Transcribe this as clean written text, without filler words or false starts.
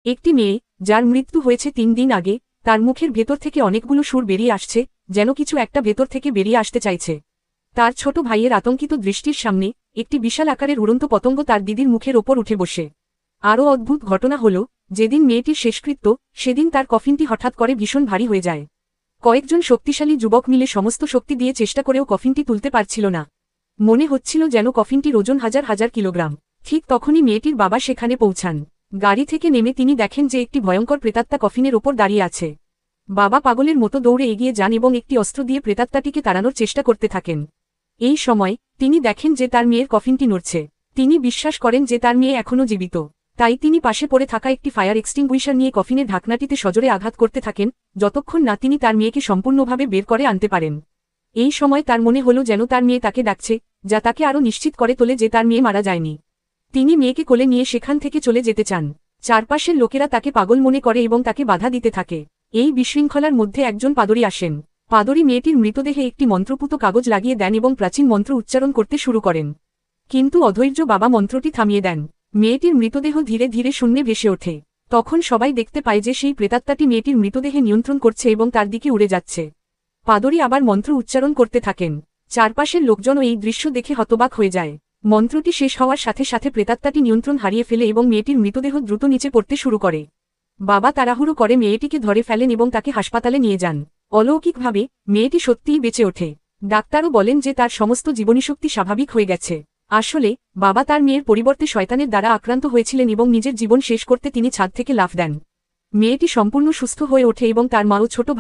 একটি মেয়ে, যার মৃত্যু হয়েছে 3 দিন আগে, তার মুখের ভেতর থেকে অনেকগুলো সুর বেরিয়ে আসছে, যেন কিছু একটা ভেতর থেকে বেরিয়ে আসতে চাইছে। তার ছোট ভাইয়ের আতঙ্কিত দৃষ্টির সামনে একটি বিশাল আকারের উড়ন্ত পতঙ্গ তার দিদির মুখের ওপর উঠে বসে। আরও অদ্ভুত ঘটনা হল, যেদিন মেয়েটির শেষকৃত্য, সেদিন তার কফিনটি হঠাৎ করে ভীষণ ভারী হয়ে যায়। কয়েকজন শক্তিশালী যুবক মিলে সমস্ত শক্তি দিয়ে চেষ্টা করেও কফিনটি তুলতে পারছিল না। মনে হচ্ছিল যেন কফিনটির ওজন হাজার হাজার কিলোগ্রাম। ঠিক তখনই মেয়েটির বাবা সেখানে পৌঁছান। গাড়ি থেকে নেমে তিনি দেখেন যে একটি ভয়ঙ্কর প্রেতাত্মা কফিনের ওপর দাঁড়িয়ে আছে। বাবা পাগলের মতো দৌড়ে এগিয়ে যান এবং একটি অস্ত্র দিয়ে প্রেতাত্মাটিকে তাড়ানোর চেষ্টা করতে থাকেন। এই সময় তিনি দেখেন যে তার মেয়ের কফিনটি নড়ছে। তিনি বিশ্বাস করেন যে তার মেয়ে এখনও জীবিত। তাই তিনি পাশে পড়ে থাকা একটি ফায়ার এক্সটিংগুইশার নিয়ে কফিনের ঢাকনাটিতে সজোরে আঘাত করতে থাকেন, যতক্ষণ না তিনি তার মেয়েকে সম্পূর্ণভাবে বের করে আনতে পারেন। এই সময় তার মনে হলো যেন তার মেয়ে তাকে ডাকছে, যা তাকে আরও নিশ্চিত করে তোলে যে তার মেয়ে মারা যায়নি। তিনি মেয়েকে কোলে নিয়ে সেখান থেকে চলে যেতে চান। চারপাশের লোকেরা তাকে পাগল মনে করে এবং তাকে বাধা দিতে থাকে। এই বিশৃঙ্খলার মধ্যে একজন পাদরী আসেন। পাদরী মেয়েটির মৃতদেহে একটি মন্ত্রপুত কাগজ লাগিয়ে দেন এবং প্রাচীন মন্ত্র উচ্চারণ করতে শুরু করেন। কিন্তু অধৈর্য বাবা মন্ত্রটি থামিয়ে দেন। মেয়েটির মৃতদেহ ধীরে ধীরে শূন্যে ভেসে ওঠে। তখন সবাই দেখতে পায় যে সেই প্রেতাত্মাটি মেয়েটির মৃতদেহে নিয়ন্ত্রণ করছে এবং তার দিকে উড়ে যাচ্ছে। পাদরী আবার মন্ত্র উচ্চারণ করতে থাকেন। চারপাশের লোকজনও এই দৃশ্য দেখে হতবাক হয়ে যায়। মন্ত্রটি শেষ হওয়ার সাথে সাথে প্রেতাত্মাটি নিয়ন্ত্রণ হারিয়ে ফেলে এবং মেয়েটির মৃতদেহ দ্রুত নিচে পড়তে শুরু করে। বাবা তাড়াহুড়ো করে মেয়েটিকে ধরে ফেলেন এবং তাকে হাসপাতালে নিয়ে যান। অলৌকিকভাবে মেয়েটি সত্যিই বেঁচে ওঠে। ডাক্তারও বলেন যে তার সমস্ত জীবনীশক্তি স্বাভাবিক হয়ে গেছে। আসলে বাবা তার মেয়ের পরিবর্তে শয়তানের দ্বারা আক্রান্ত হয়েছিলেন এবং নিজের জীবন শেষ করতে তিনি ছাদ থেকে লাফ দেন। মেয়েটি সম্পূর্ণ সুস্থ হয়ে ওঠে এবং তার মা ও ছোট ভাই